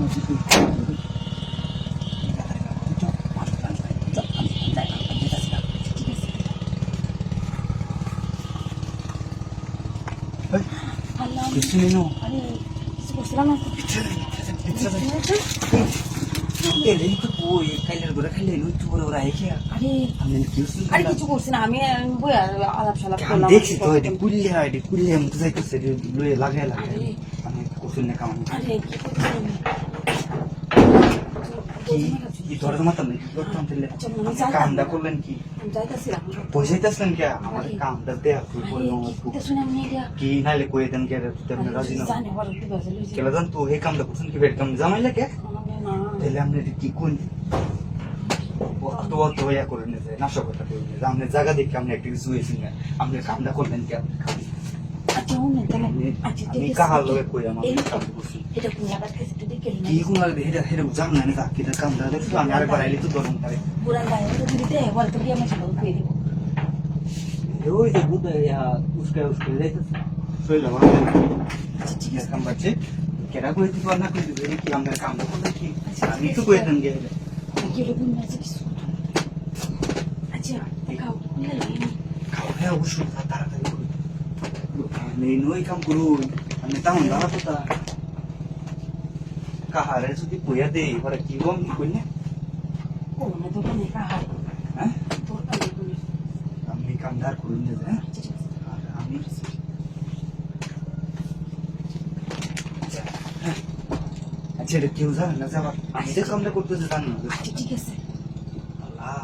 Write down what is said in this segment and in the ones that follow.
কিছু নেই দেখছি তো কুল্লে মতো যাইতেছে লাগে লাগে আমি কুসুল না কাম কি ধরে মাতাম কি করতাম তাহলে কামটা করলেন কি পয়সাইতেছিলেন কে আমার কামটা দেয়া কি নাইলে কয়ে দেন কে তেমনি রাজি না কেলা জান তো এই কামটা করছেন কি বের কাম জামাইলে কে তাহলে আপনি কি কোন তো তো ইয়া করে নিয়ে যায় নাশকতা করে নিয়ে যায় আপনি জায়গা দেখে আপনি একটা কিছু হয়েছেন না আপনি কামটা করলেন কি আপনি আমি কাহার লগে কই আমার কাম করছি কি কোন লাগে এটা এটা জান না না কি কামটা দেখছো আমি আরেকবার আইলে তো ধরুন তারে পুরান গায়ে তো দিতে বল তো আমি সব কই দিব ওই যে বুদা ইয়া উসকে যাইতেছে সই লাগা ঠিক আছে কাম বাচ্চে কেডা কই দিবা না কই দিবে কি আমরা কামটা করলে কি আমি তো কই দেন গে কি রকম আছে কিছু আচ্ছা দেখাও না খাও হ্যাঁ অবশ্যই তাড়াতাড়ি করুন নেই নই কাম করুন আমি তাহলে দাঁড়া তো তা কাহারে যদি পয়া দেই পরে কি গম কই না কোন না তো নেই কাহার হ্যাঁ তো আমি বলি আমি কামদার করুন না হ্যাঁ আর আমি আচ্ছা এটা কেউ জানে না যাবার আমি যে কামটা করতেছি জানি না ঠিক আছে আল্লাহ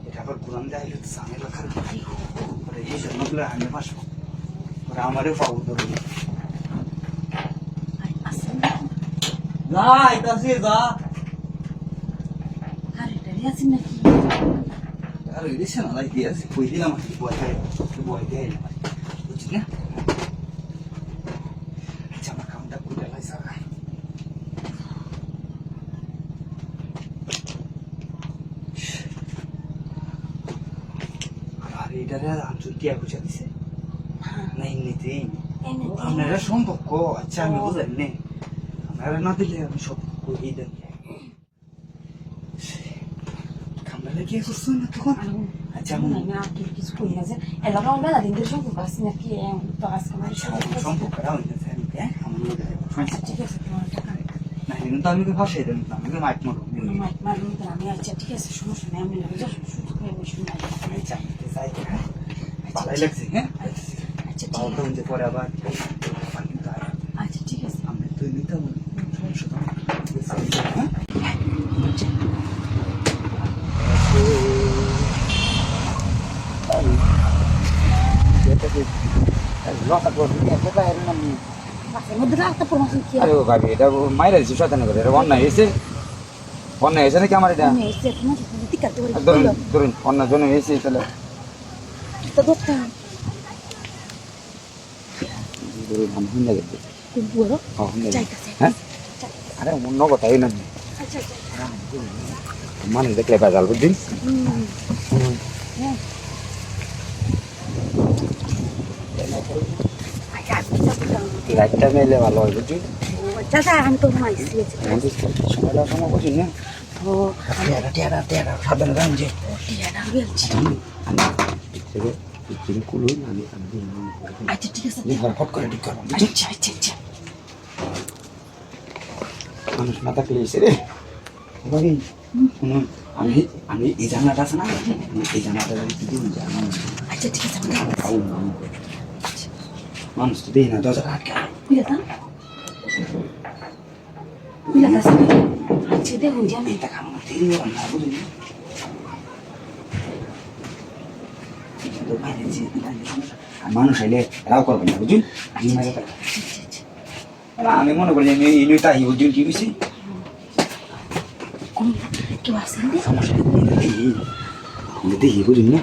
এটা আবার কোরআন দেখাইলে তো সামনে রাখার পরে এই জন্মগুলো আমি পাসবো পরে আমারও পাবো ধরো যা আইতাছি যা আরে রে আছেন নাকি আর ওই দেশে না লাইতে আছে কই দিলাম আর কি বয় দেয় না বুঝছি না আচ্ছা আমার কামটা করে লাই সারা আর এটারে আঞ্চল টিয়া খুঁজা দিছে না এমনিতেই আপনারা সম্পর্ক আচ্ছা আমি বুঝলেন নে আপনারা না দিলে আমি সব করিয়ে দেন কামড়ালে কি করছেন না তখন আচ্ছা আমি আর কিছু কই না যে এলা রাও মেলা দিন ধরে সম্পর্ক আছে নাকি তো আজকে আমার সম্পর্কটা হইতেছে হ্যাঁ আমার লোকের ঠিক আছে তোমার টাকা না কিন্তু আমি তো ভাষাই দেন আমি তো মাইক মারো মাইক মারুন তো আমি আচ্ছা ঠিক আছে সমস্যা নেই আমি লাগে শুধু করে বসে নাই আচ্ছা যাই হ্যাঁ ভালোই লাগছে হ্যাঁ আচ্ছা ভালো তো হচ্ছে পরে আবার আচ্ছা ঠিক আছে আমি তুই নিতে বলি সমস্যা হ্যাঁ আরে ভাবি এটা মাইরা দিচ্ছে শয়তানি করে এটা অন্যায় হয়েছে নাকি আমার এটা ধরুন ধরুন অন্যায় জন্য হয়েছে তাহলে হ্যাঁ আরে অন্য কথাই না মানুষ দেখলে বেজাল বুঝদিন লাইটটা মেলে ভালো হয় বুঝছি আমি তো সময়টা সময় বুঝি না সাবধানে যান যে আচ্ছা ঠিক আছে ফট করে ঠিক করবো আচ্ছা আচ্ছা আচ্ছা মানুষ না থাকলে এসে রে শুনুন আমি এই জানলাটা আছে না এই জানলাটা আচ্ছা ঠিক আছে মানুষ তো দেই না দরজা আটকে আচ্ছা দেখুন যে আমি এটা কাম দেরি হবে না বুঝলি মানুষ এলে রাও করবেন না বুঝলি আমি মনে করি আমি এই তাই বুঝলি কি বুঝছি কেউ আসেন সমস্যা দেখি বুঝলি না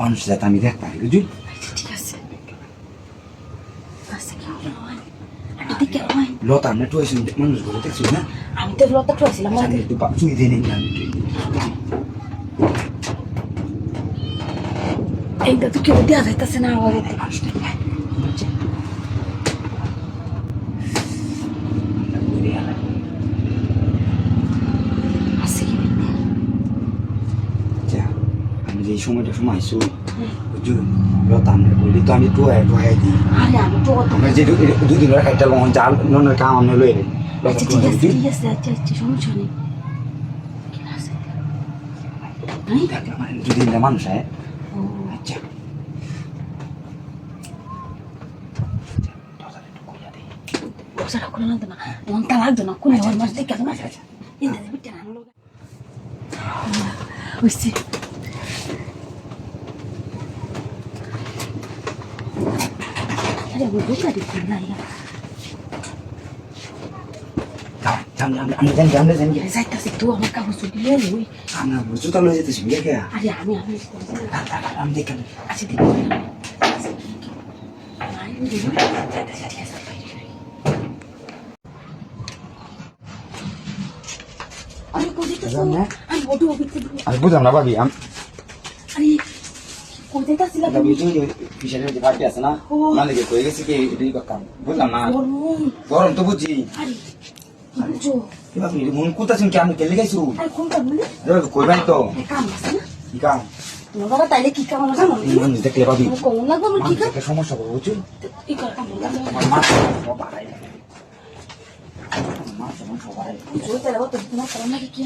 মানুষ যাতে আমি দেখতে পারি বুঝলি ঠিক আছে লতা আমরা টুয়েছি মানুষগুলো দেখছি না আমি তো লতা টুয়েছিলাম আমি একটু চুই দিয়ে নিই আমি এইটা তো কেউ দেওয়া যাইতেছে না আমার মানুষ সময়টা সময় আইসো বুঝছো রতানের বলি তো আমি তো দিই আরে আমি তো অত আমরা যে দুদিন ধরে খাইতে লবণ জাল ননের কাম আমি লই রে আচ্ছা ঠিক আছে আচ্ছা সমস্যা নেই দুদিন মানুষ হ্যাঁ আচ্ছা দরজাটা খুলে না না এমন তা লাগতো না কোন আমার মাস দেখে না ইন্দা বিটে না লোক বুঝছি আরে ওই দোকান দিতে না আমি জানি যাইতাছি তো আমার কাগজ দিয়ে লই আমরা জুতা লয়ে যেতেছি বিয়ে কে আরে আমি আমি দেখে আচ্ছা দেখো আরে কোথায় আমি বড় আমি বুঝলাম না ভাবি আমি আরে কোথায় তাছিলা পিছনে যে পার্টি আছে না মালিকে কয়ে গেছে কি এটাই কাম বুঝলাম না গরম তো বুঝি আরে বুঝো ভাবি মন কোথাছেন কি আমি কেলে গেছি আরে কোন কাম বলে কই ভাই তো কাম আছে না কি কাম তোমার তাইলে কি কাম না জানো দেখলে ভাবি কোন লাগবে আমার কি কাম সমস্যা হবে বুঝছো কি কাম আমার মা সবাই বুঝো তাহলে তো তোমার কাম নাকি কি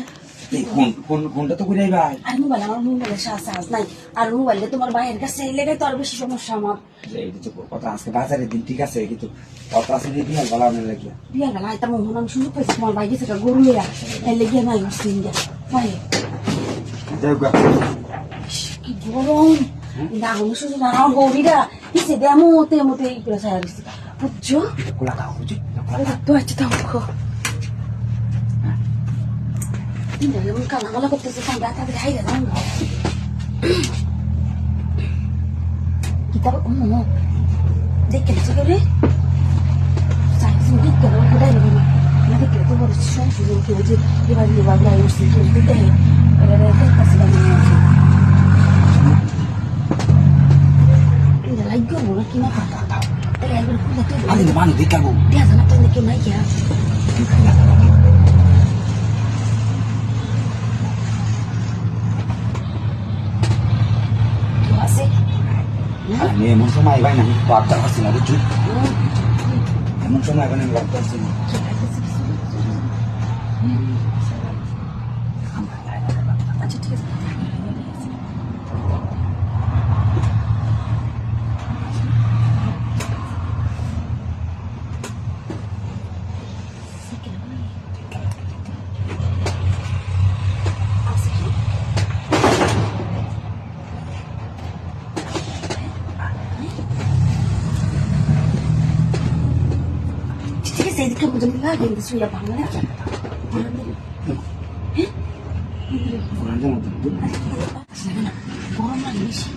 কোনটা তো করে ভাই আর মোবাইল আমার মোবাইলে সাজ নাই আর মোবাইলে তোমার ভাইয়ের কাছে লেগে তো আর বেশি সমস্যা আমার এইটা তো কথা আজকে বাজারের দিন ঠিক আছে কিন্তু কথা আছে যে বিয়াল বলা আমি লাগিয়া বিয়া গেল আইতা মোহন আমি শুনতে পেয়েছি তোমার ভাই গেছে গরু লিয়া এর লেগে নাই মুসলিম গিয়া ভাই কি গরম না আমি শুধু না আমার গৌরীরা কিসে দে মতে মতে এই করে সারা দিচ্ছি বুঝছো কোলা খাও বুঝি তো আচ্ছা তাও এমন কালামালা করতেছে তাদের হাই গেলাম কিতাব দেখে গেছে করে দেখতে কোথায় নেবে না দেখলে তো বড় সুযোগ কেউ যে এবার এবার দেখতে লাইক করবো না কিনা কথা তাহলে একবার খুলে তো মানে দেখাবো দেখা না তো কেউ নাই কি আমি এমন সময় ভাই না বার্তা পাচ্ছি না বুঝছি এমন সময় ভাই আমি বার্তা পাচ্ছি না আচ্ছা ঠিক আছে এদিকে বুঝলি না কিন্তু শুয়ে ভাঙা না গরম লাগে বেশি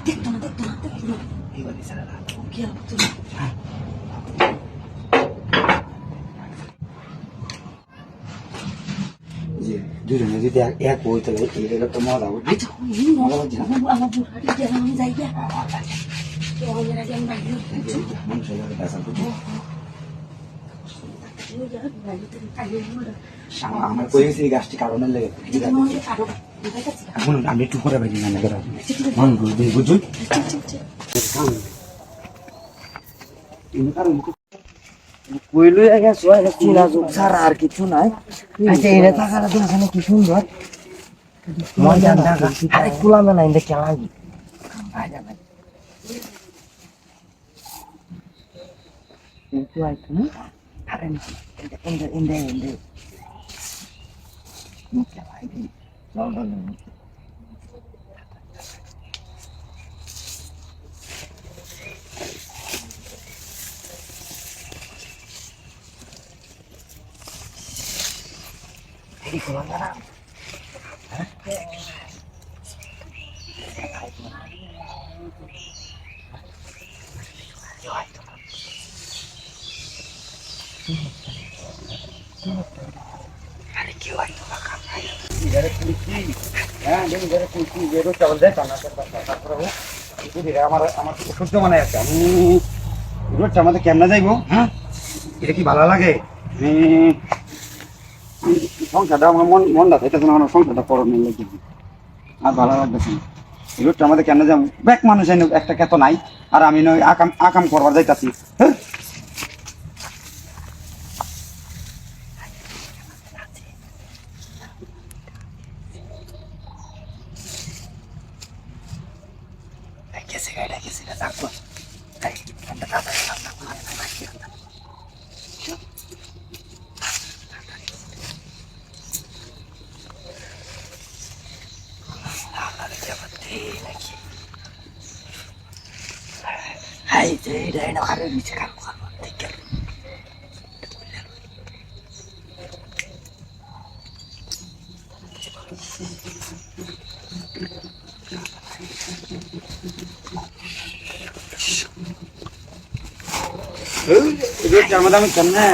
দেখতো না কি দুজনে যদি এক হই তাহলে এটা তো মজা হবে আচ্ছা আমার বুড়াটি গেলাম আমি যাই গিয়া আমাদের আগে আমি বাইরে মানুষের কাছে আমার কই গেছি গাছটি কারণে লেগে এখন আমি একটু করে বাইরে না করে মন বুঝবি বুঝুই কইলো গেছো চিনা যুগ ছাড়া আর কিছু নাই আচ্ছা এনে টাকাটা দেখেন কি সুন্দর মজা টাকা আরে কুলামে নাই দেখে লাগি কিন্তু আইতো না আরে এন্ডে মুখে ভাই লন্ডন আমার সূর্য মানে আছে আমি রোডটা আমাদের কেমনে যাইবো? হ্যাঁ, এটা কি ভালো লাগে? সংসারটা আমার মনটা চাইতেছে না, আমার সংসারটা করণের লেগে আর ভালো লাগতেছে না। এই রোডটা আমাদের কেমনে যাবো? ব্যাক মানুষ এনে একটা কেত নাই, আর আমি নয় আকাম করবার যাইতাছি। হ্যাঁ, রোডটা আমাদের আমি কেমনে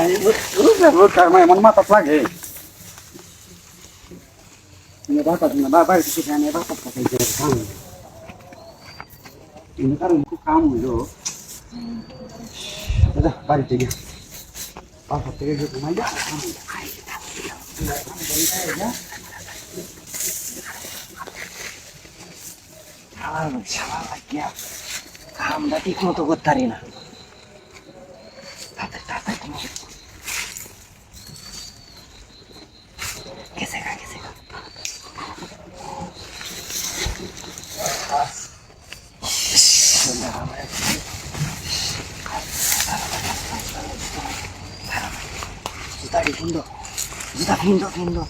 রোডটা আমার এমন মাথা লাগে। বাবা কিছু খাই বাবা কাম কারণ কাম হইলো বাড়িতে গিয়ে বাসার থেকে গিয়ে ঘুমাই যা আমরা ঠিক মতো করতে পারি না। জুতা সুন্দর, জুতা সুন্দর সুন্দর।